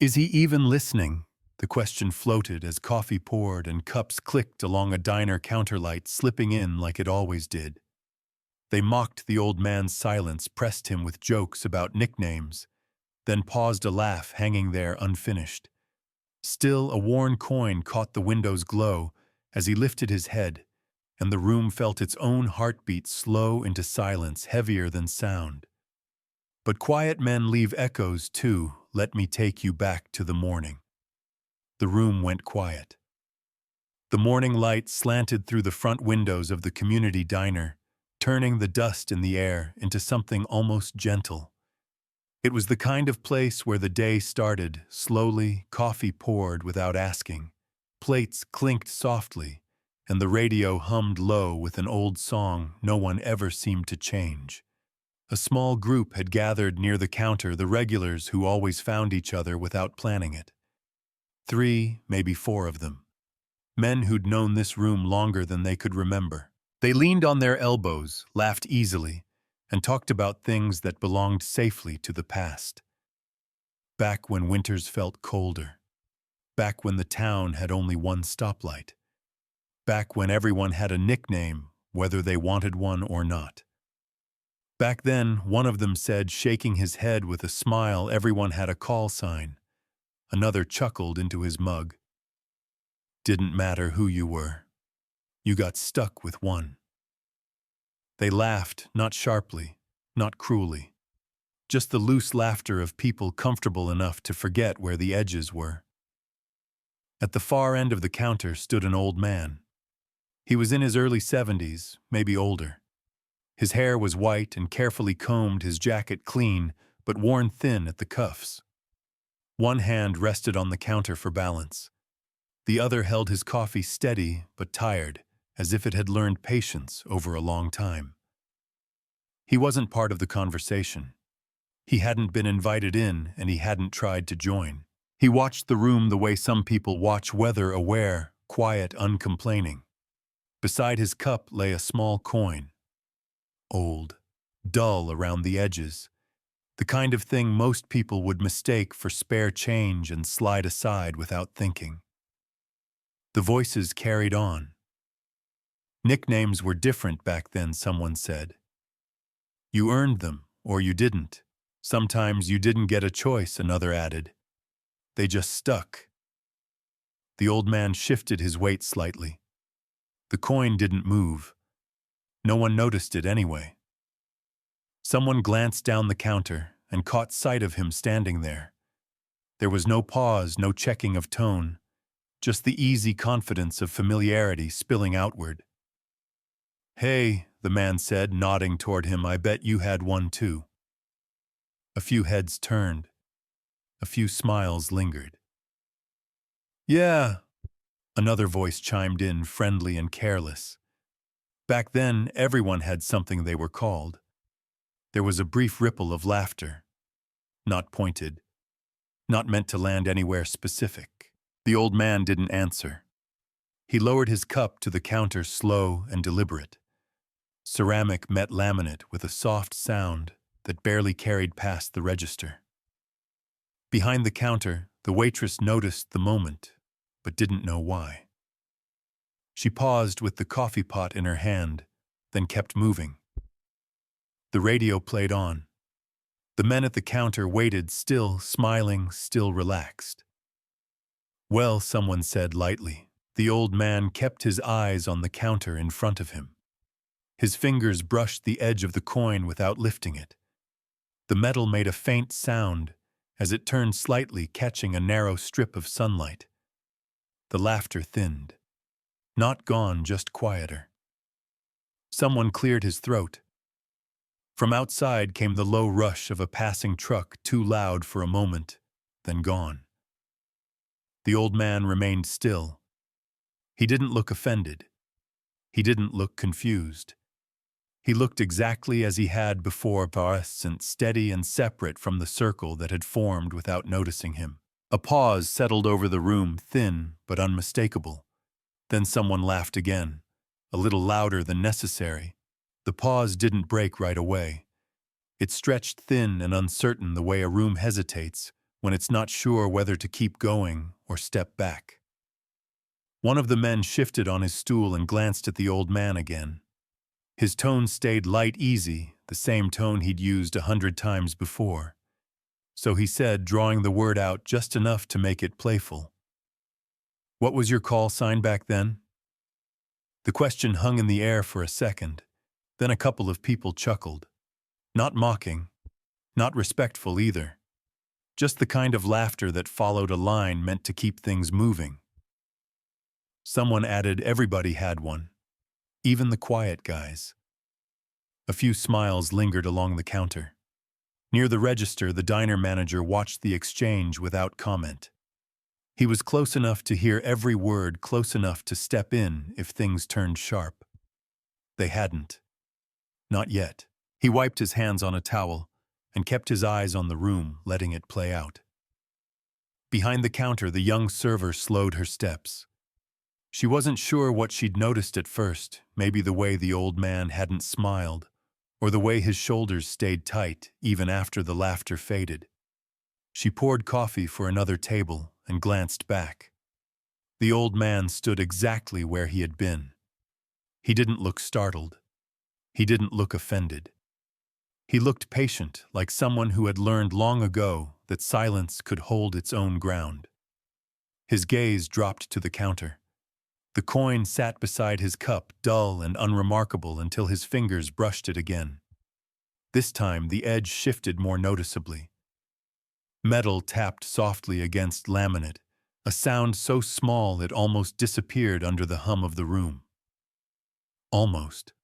Is he even listening? The question floated as coffee poured and cups clicked along a diner counterlight, slipping in like it always did. They mocked the old man's silence, pressed him with jokes about nicknames, then paused a laugh hanging there unfinished. Still, a worn coin caught the window's glow as he lifted his head, and the room felt its own heartbeat slow into silence, heavier than sound. But quiet men leave echoes too. Let me take you back to the morning. The room went quiet. The morning light slanted through the front windows of the community diner, turning the dust in the air into something almost gentle. It was the kind of place where the day started, slowly, coffee poured without asking. Plates clinked softly, and the radio hummed low with an old song no one ever seemed to change. A small group had gathered near the counter, the regulars who always found each other without planning it. 3, maybe 4 of them. Men who'd known this room longer than they could remember. They leaned on their elbows, laughed easily, and talked about things that belonged safely to the past. Back when winters felt colder. Back when the town had only one stoplight. Back when everyone had a nickname, whether they wanted one or not. Back then, one of them said, shaking his head with a smile, everyone had a call sign. Another chuckled into his mug. Didn't matter who you were. You got stuck with one. They laughed, not sharply, not cruelly. Just the loose laughter of people comfortable enough to forget where the edges were. At the far end of the counter stood an old man. He was in his early 70s, maybe older. His hair was white and carefully combed, his jacket clean, but worn thin at the cuffs. One hand rested on the counter for balance. The other held his coffee steady but tired, as if it had learned patience over a long time. He wasn't part of the conversation. He hadn't been invited in, and he hadn't tried to join. He watched the room the way some people watch, weather-aware, quiet, uncomplaining. Beside his cup lay a small coin. Old, dull around the edges, the kind of thing most people would mistake for spare change and slide aside without thinking. The voices carried on. Nicknames were different back then, someone said. You earned them, or you didn't. Sometimes you didn't get a choice, another added. They just stuck. The old man shifted his weight slightly. The coin didn't move. No one noticed it anyway. Someone glanced down the counter and caught sight of him standing there. There was no pause, no checking of tone, just the easy confidence of familiarity spilling outward. Hey, the man said, nodding toward him, I bet you had one too. A few heads turned. A few smiles lingered. Yeah, another voice chimed in, friendly and careless. Back then, everyone had something they were called. There was a brief ripple of laughter. Not pointed. Not meant to land anywhere specific. The old man didn't answer. He lowered his cup to the counter, slow and deliberate. Ceramic met laminate with a soft sound that barely carried past the register. Behind the counter, the waitress noticed the moment, but didn't know why. She paused with the coffee pot in her hand, then kept moving. The radio played on. The men at the counter waited, still smiling, still relaxed. Well, someone said lightly. The old man kept his eyes on the counter in front of him. His fingers brushed the edge of the coin without lifting it. The metal made a faint sound as it turned slightly, catching a narrow strip of sunlight. The laughter thinned. Not gone, just quieter. Someone cleared his throat. From outside came the low rush of a passing truck, too loud for a moment, then gone. The old man remained still. He didn't look offended. He didn't look confused. He looked exactly as he had before, present, steady and separate from the circle that had formed without noticing him. A pause settled over the room, thin but unmistakable. Then someone laughed again, a little louder than necessary. The pause didn't break right away. It stretched thin and uncertain the way a room hesitates when it's not sure whether to keep going or step back. One of the men shifted on his stool and glanced at the old man again. His tone stayed light, easy, the same tone he'd used 100 times before. So he said, drawing the word out just enough to make it playful. "What was your call sign back then?" The question hung in the air for a second. Then a couple of people chuckled. Not mocking, not respectful either. Just the kind of laughter that followed a line meant to keep things moving. Someone added everybody had one, even the quiet guys. A few smiles lingered along the counter. Near the register, the diner manager watched the exchange without comment. He was close enough to hear every word, close enough to step in if things turned sharp. They hadn't. Not yet. He wiped his hands on a towel and kept his eyes on the room, letting it play out. Behind the counter, the young server slowed her steps. She wasn't sure what she'd noticed at first, maybe the way the old man hadn't smiled, or the way his shoulders stayed tight even after the laughter faded. She poured coffee for another table and glanced back. The old man stood exactly where he had been. He didn't look startled. He didn't look offended. He looked patient, like someone who had learned long ago that silence could hold its own ground. His gaze dropped to the counter. The coin sat beside his cup, dull and unremarkable until his fingers brushed it again. This time, the edge shifted more noticeably. Metal tapped softly against laminate, a sound so small it almost disappeared under the hum of the room. Almost.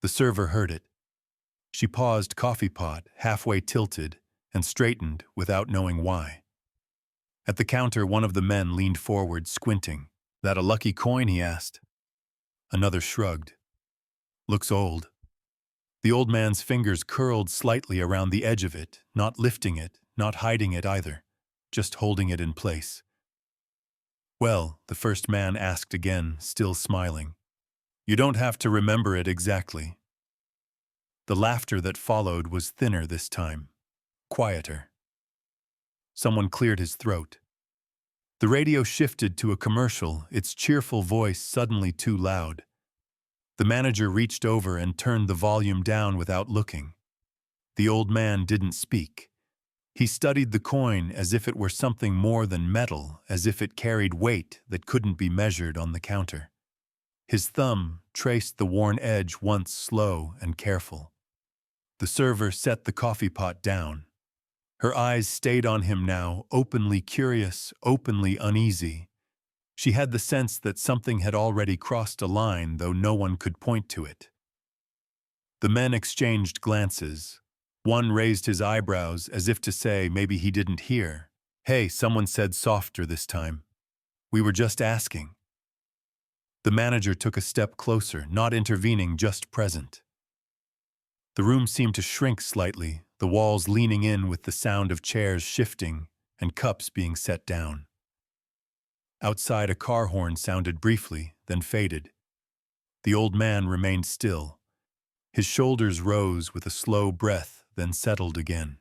The server heard it. She paused, coffee pot halfway tilted, and straightened without knowing why. At the counter, one of the men leaned forward, squinting. "That a lucky coin?" he asked. Another shrugged. "Looks old." The old man's fingers curled slightly around the edge of it, not lifting it, not hiding it either, just holding it in place. "Well," the first man asked again, still smiling. "You don't have to remember it exactly." The laughter that followed was thinner this time, quieter. Someone cleared his throat. The radio shifted to a commercial, its cheerful voice suddenly too loud. The manager reached over and turned the volume down without looking. The old man didn't speak. He studied the coin as if it were something more than metal, as if it carried weight that couldn't be measured on the counter. His thumb traced the worn edge once slow and careful. The server set the coffee pot down. Her eyes stayed on him now, openly curious, openly uneasy. She had the sense that something had already crossed a line, though no one could point to it. The men exchanged glances. One raised his eyebrows as if to say maybe he didn't hear. "Hey," someone said softer this time. "We were just asking." The manager took a step closer, not intervening, just present. The room seemed to shrink slightly, the walls leaning in with the sound of chairs shifting and cups being set down. Outside, a car horn sounded briefly, then faded. The old man remained still. His shoulders rose with a slow breath, then settled again.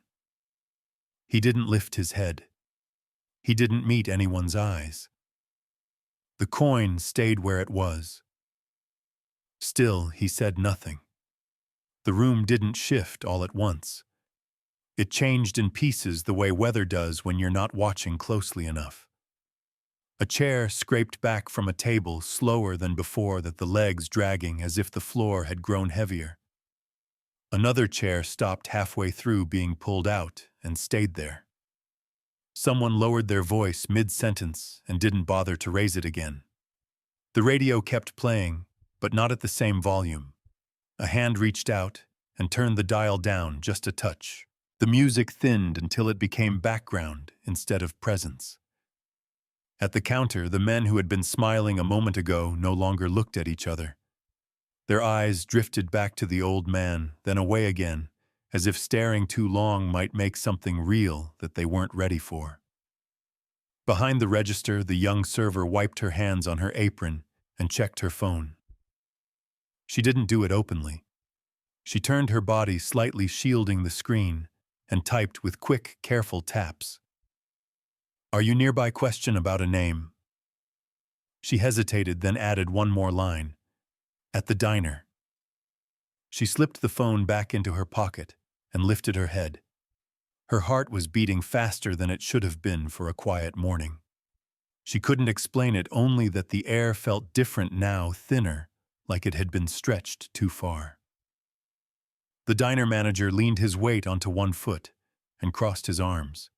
He didn't lift his head. He didn't meet anyone's eyes. The coin stayed where it was. Still, he said nothing. The room didn't shift all at once. It changed in pieces the way weather does when you're not watching closely enough. A chair scraped back from a table slower than before, the legs dragging as if the floor had grown heavier. Another chair stopped halfway through being pulled out and stayed there. Someone lowered their voice mid-sentence and didn't bother to raise it again. The radio kept playing, but not at the same volume. A hand reached out and turned the dial down just a touch. The music thinned until it became background instead of presence. At the counter, the men who had been smiling a moment ago no longer looked at each other. Their eyes drifted back to the old man, then away again, as if staring too long might make something real that they weren't ready for. Behind the register, the young server wiped her hands on her apron and checked her phone. She didn't do it openly. She turned her body slightly shielding the screen and typed with quick, careful taps. Are you nearby? Question about a name. She hesitated, then added one more line. At the diner. She slipped the phone back into her pocket and lifted her head. Her heart was beating faster than it should have been for a quiet morning. She couldn't explain it, only that the air felt different now, thinner, like it had been stretched too far. The diner manager leaned his weight onto one foot and crossed his arms.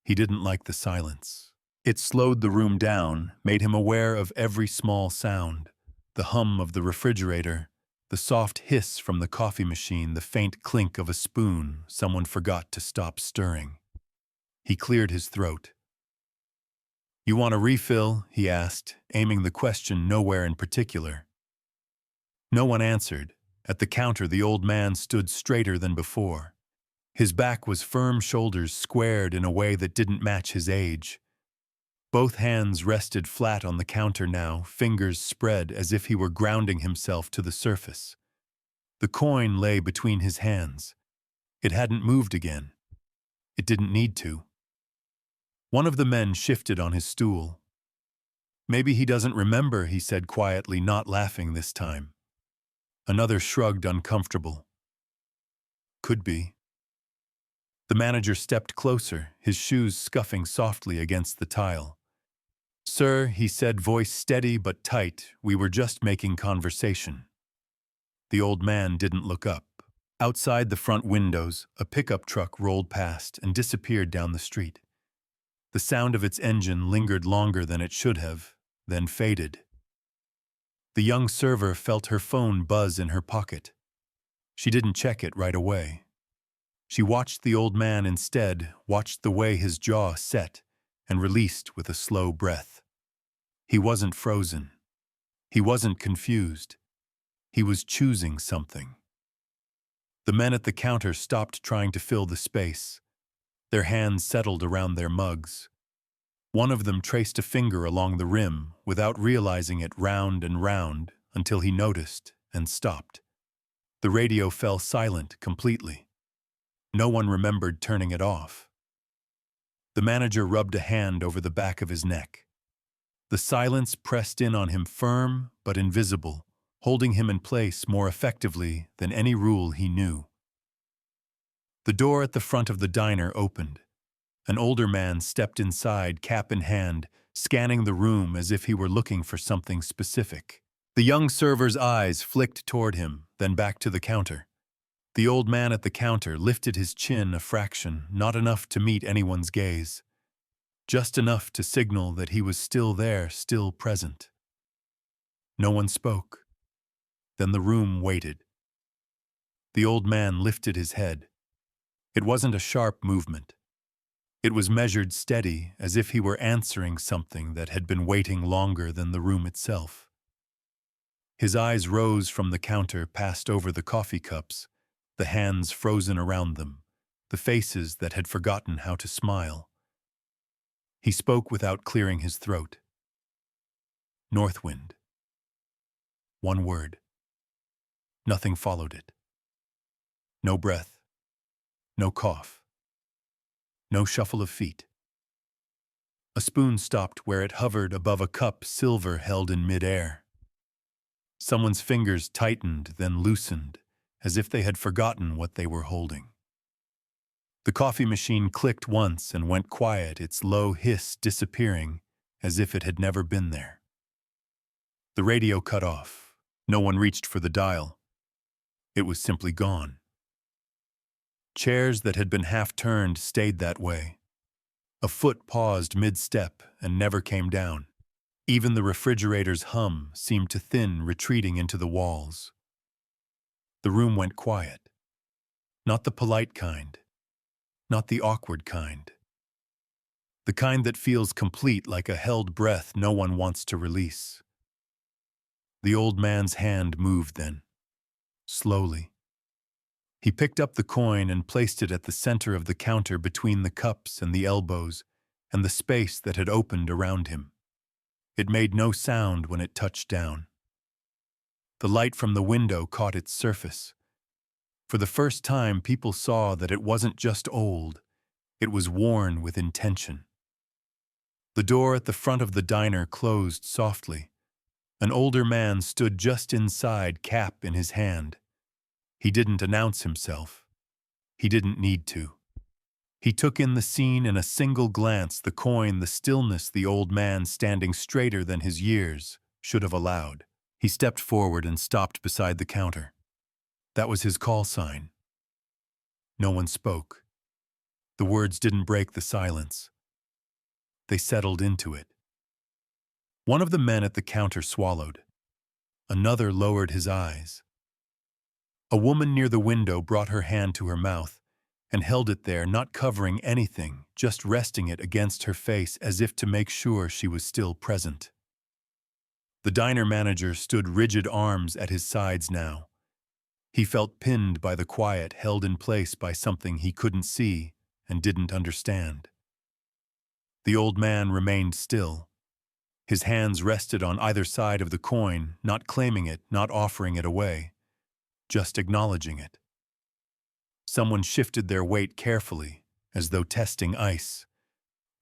He didn't like the silence. It slowed the room down, made him aware of every small sound: the hum of the refrigerator, the soft hiss from the coffee machine, the faint clink of a spoon someone forgot to stop stirring. He cleared his throat. "You want a refill?" he asked, aiming the question nowhere in particular. No one answered. At the counter, the old man stood straighter than before. His back was firm, shoulders squared in a way that didn't match his age. Both hands rested flat on the counter now, fingers spread as if he were grounding himself to the surface. The coin lay between his hands. It hadn't moved again. It didn't need to. One of the men shifted on his stool. "Maybe he doesn't remember," he said quietly, not laughing this time. Another shrugged, uncomfortable. "Could be." The manager stepped closer, his shoes scuffing softly against the tile. "Sir," he said, voice steady but tight, "we were just making conversation." The old man didn't look up. Outside the front windows, a pickup truck rolled past and disappeared down the street. The sound of its engine lingered longer than it should have, then faded. The young server felt her phone buzz in her pocket. She didn't check it right away. She watched the old man instead, watched the way his jaw set and released with a slow breath. He wasn't frozen. He wasn't confused. He was choosing something. The men at the counter stopped trying to fill the space. Their hands settled around their mugs. One of them traced a finger along the rim, without realizing it, round and round, until he noticed and stopped. The radio fell silent completely. No one remembered turning it off. The manager rubbed a hand over the back of his neck. The silence pressed in on him, firm but invisible, holding him in place more effectively than any rule he knew. The door at the front of the diner opened. An older man stepped inside, cap in hand, scanning the room as if he were looking for something specific. The young server's eyes flicked toward him, then back to the counter. The old man at the counter lifted his chin a fraction, not enough to meet anyone's gaze. Just enough to signal that he was still there, still present. No one spoke. Then the room waited. The old man lifted his head. It wasn't a sharp movement. It was measured, steady, as if he were answering something that had been waiting longer than the room itself. His eyes rose from the counter, passed over the coffee cups, the hands frozen around them, the faces that had forgotten how to smile. He spoke without clearing his throat. "Northwind." One word. Nothing followed it. No breath. No cough. No shuffle of feet. A spoon stopped where it hovered above a cup, silver held in midair. Someone's fingers tightened, then loosened, as if they had forgotten what they were holding. The coffee machine clicked once and went quiet, its low hiss disappearing as if it had never been there. The radio cut off. No one reached for the dial. It was simply gone. Chairs that had been half-turned stayed that way. A foot paused mid-step and never came down. Even the refrigerator's hum seemed to thin, retreating into the walls. The room went quiet. Not the polite kind. Not the awkward kind. The kind that feels complete, like a held breath no one wants to release. The old man's hand moved then. Slowly. He picked up the coin and placed it at the center of the counter between the cups and the elbows and the space that had opened around him. It made no sound when it touched down. The light from the window caught its surface. For the first time, people saw that it wasn't just old, it was worn with intention. The door at the front of the diner closed softly. An older man stood just inside, cap in his hand. He didn't announce himself. He didn't need to. He took in the scene in a single glance, the coin, the stillness, the old man standing straighter than his years should have allowed. He stepped forward and stopped beside the counter. That was his call sign. No one spoke. The words didn't break the silence. They settled into it. One of the men at the counter swallowed. Another lowered his eyes. A woman near the window brought her hand to her mouth and held it there, not covering anything, just resting it against her face as if to make sure she was still present. The diner manager stood rigid, arms at his sides now. He felt pinned by the quiet, held in place by something he couldn't see and didn't understand. The old man remained still. His hands rested on either side of the coin, not claiming it, not offering it away, just acknowledging it. Someone shifted their weight carefully, as though testing ice.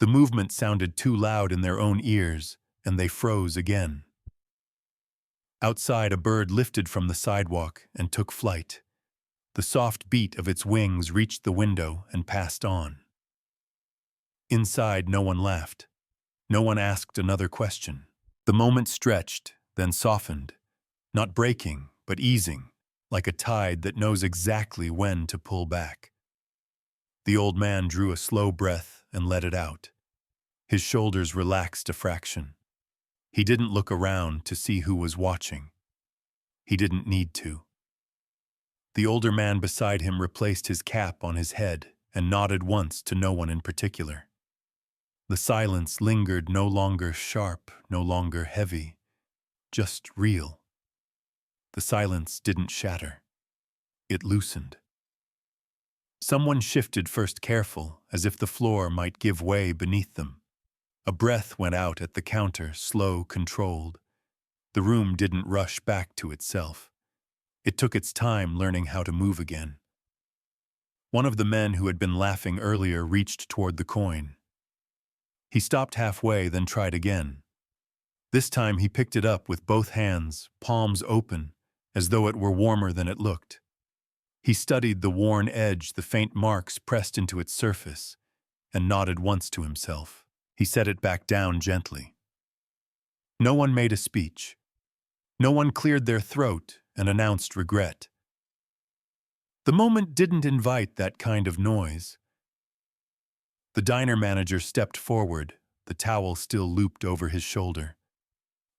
The movement sounded too loud in their own ears, and they froze again. Outside, a bird lifted from the sidewalk and took flight. The soft beat of its wings reached the window and passed on. Inside, no one laughed. No one asked another question. The moment stretched, then softened, not breaking, but easing, like a tide that knows exactly when to pull back. The old man drew a slow breath and let it out. His shoulders relaxed a fraction. He didn't look around to see who was watching. He didn't need to. The older man beside him replaced his cap on his head and nodded once to no one in particular. The silence lingered, no longer sharp, no longer heavy, just real. The silence didn't shatter. It loosened. Someone shifted first, careful, as if the floor might give way beneath them. A breath went out at the counter, slow, controlled. The room didn't rush back to itself. It took its time learning how to move again. One of the men who had been laughing earlier reached toward the coin. He stopped halfway, then tried again. This time he picked it up with both hands, palms open, as though it were warmer than it looked. He studied the worn edge, the faint marks pressed into its surface, and nodded once to himself. He set it back down gently. No one made a speech. No one cleared their throat and announced regret. The moment didn't invite that kind of noise. The diner manager stepped forward, the towel still looped over his shoulder.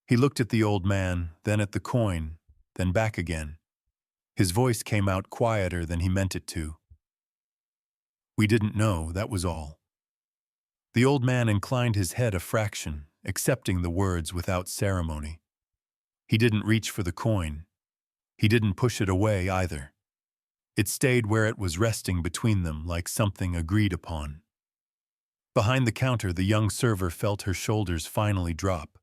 He looked at the old man, then at the coin, then back again. His voice came out quieter than he meant it to. We didn't know, that was all. The old man inclined his head a fraction, accepting the words without ceremony. He didn't reach for the coin. He didn't push it away either. It stayed where it was, resting between them like something agreed upon. Behind the counter, the young server felt her shoulders finally drop.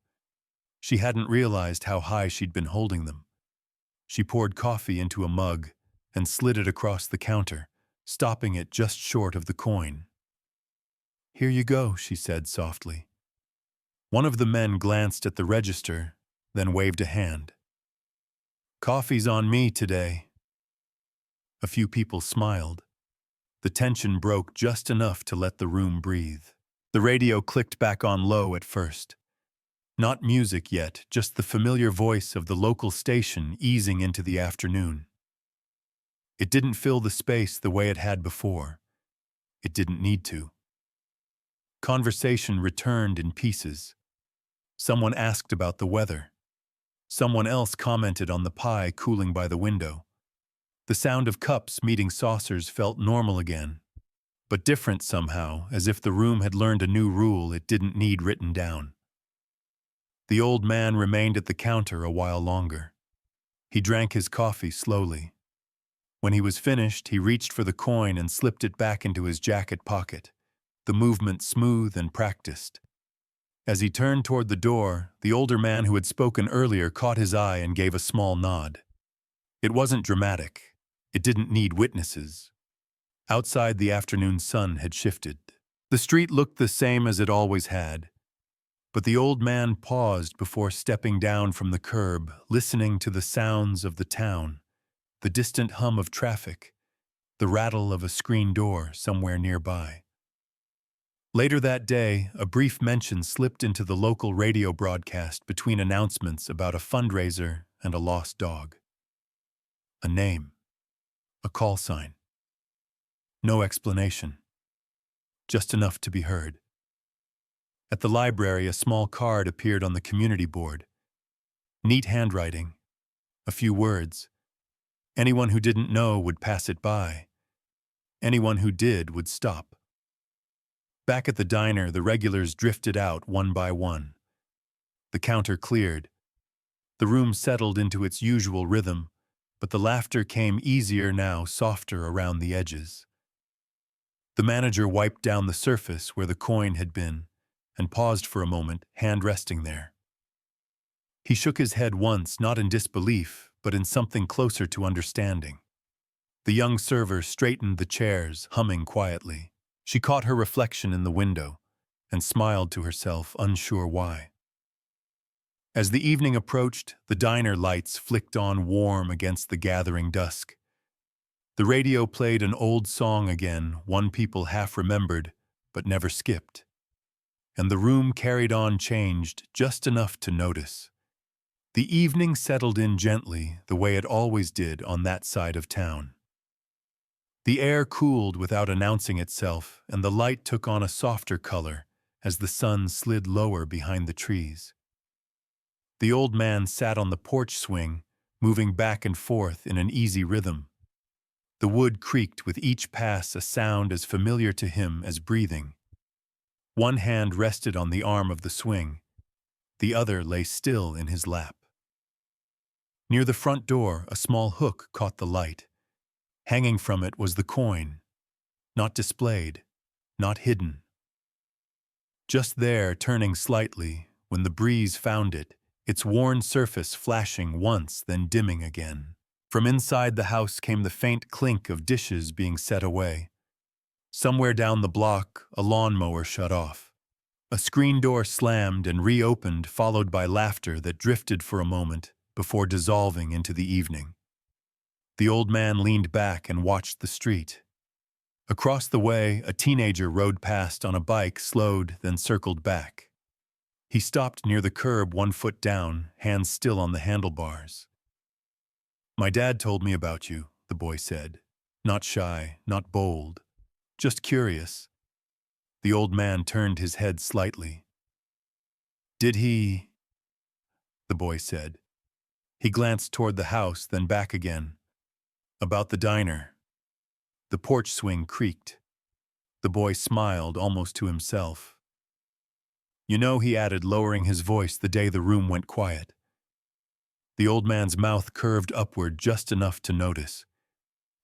She hadn't realized how high she'd been holding them. She poured coffee into a mug and slid it across the counter, stopping it just short of the coin. "Here you go," she said softly. One of the men glanced at the register, then waved a hand. "Coffee's on me today." A few people smiled. The tension broke just enough to let the room breathe. The radio clicked back on low at first. Not music yet, just the familiar voice of the local station easing into the afternoon. It didn't fill the space the way it had before. It didn't need to. Conversation returned in pieces. Someone asked about the weather. Someone else commented on the pie cooling by the window. The sound of cups meeting saucers felt normal again, but different somehow, as if the room had learned a new rule it didn't need written down. The old man remained at the counter a while longer. He drank his coffee slowly. When he was finished, he reached for the coin and slipped it back into his jacket pocket, the movement smooth and practiced. As he turned toward the door, the older man who had spoken earlier caught his eye and gave a small nod. It wasn't dramatic. It didn't need witnesses. Outside, the afternoon sun had shifted. The street looked the same as it always had, But the old man paused before stepping down from the curb, listening to the sounds of the town, the distant hum of traffic, the rattle of a screen door somewhere nearby. Later that day, a brief mention slipped into the local radio broadcast between announcements about a fundraiser and a lost dog. A name. A call sign. No explanation. Just enough to be heard. At the library, a small card appeared on the community board. Neat handwriting. A few words. Anyone who didn't know would pass it by. Anyone who did would stop. Back at the diner, the regulars drifted out one by one. The counter cleared. The room settled into its usual rhythm, but the laughter came easier now, softer around the edges. The manager wiped down the surface where the coin had been and paused for a moment, hand resting there. He shook his head once, not in disbelief, but in something closer to understanding. The young server straightened the chairs, humming quietly. She caught her reflection in the window and smiled to herself, unsure why. As the evening approached, the diner lights flicked on warm against the gathering dusk. The radio played an old song again, one people half remembered but never skipped. And the room carried on changed just enough to notice. The evening settled in gently, the way it always did on that side of town. The air cooled without announcing itself, and the light took on a softer color as the sun slid lower behind the trees. The old man sat on the porch swing, moving back and forth in an easy rhythm. The wood creaked with each pass, a sound as familiar to him as breathing. One hand rested on the arm of the swing. The other lay still in his lap. Near the front door, a small hook caught the light. Hanging from it was the coin, not displayed, not hidden. Just there, turning slightly, when the breeze found it, its worn surface flashing once, then dimming again. From inside the house came the faint clink of dishes being set away. Somewhere down the block, a lawnmower shut off. A screen door slammed and reopened, followed by laughter that drifted for a moment before dissolving into the evening. The old man leaned back and watched the street. Across the way, a teenager rode past on a bike, slowed, then circled back. He stopped near the curb, 1 foot down, hands still on the handlebars. "My dad told me about you," the boy said. Not shy, not bold, just curious. The old man turned his head slightly. "Did he?" the boy said. He glanced toward the house, then back again. "About the diner." The porch swing creaked. The boy smiled, almost to himself. "You know," he added, lowering his voice the day the room went quiet. The old man's mouth curved upward just enough to notice.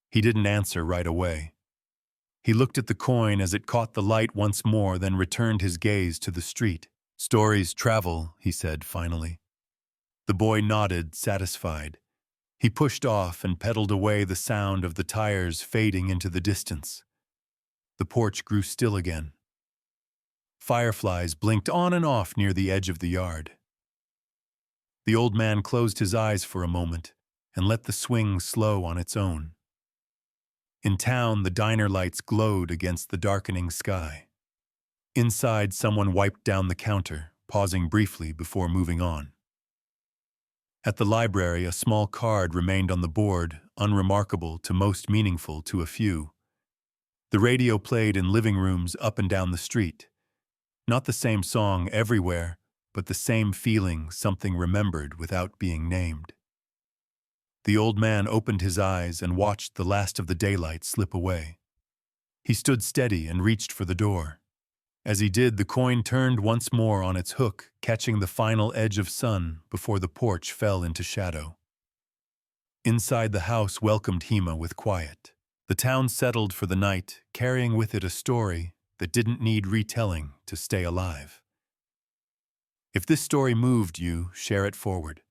He didn't answer right away. He looked at the coin as it caught the light once more, then returned his gaze to the street. "Stories travel," he said finally. The boy nodded, satisfied. He pushed off and pedaled away, the sound of the tires fading into the distance. The porch grew still again. Fireflies blinked on and off near the edge of the yard. The old man closed his eyes for a moment and let the swing slow on its own. In town, the diner lights glowed against the darkening sky. Inside, someone wiped down the counter, pausing briefly before moving on. At the library, a small card remained on the board, unremarkable to most, meaningful to a few. The radio played in living rooms up and down the street. Not the same song everywhere, but the same feeling, something remembered without being named. The old man opened his eyes and watched the last of the daylight slip away. He stood steady and reached for the door. As he did, the coin turned once more on its hook, catching the final edge of sun before the porch fell into shadow. Inside the house welcomed Hema with quiet. The town settled for the night, carrying with it a story that didn't need retelling to stay alive. If this story moved you, share it forward.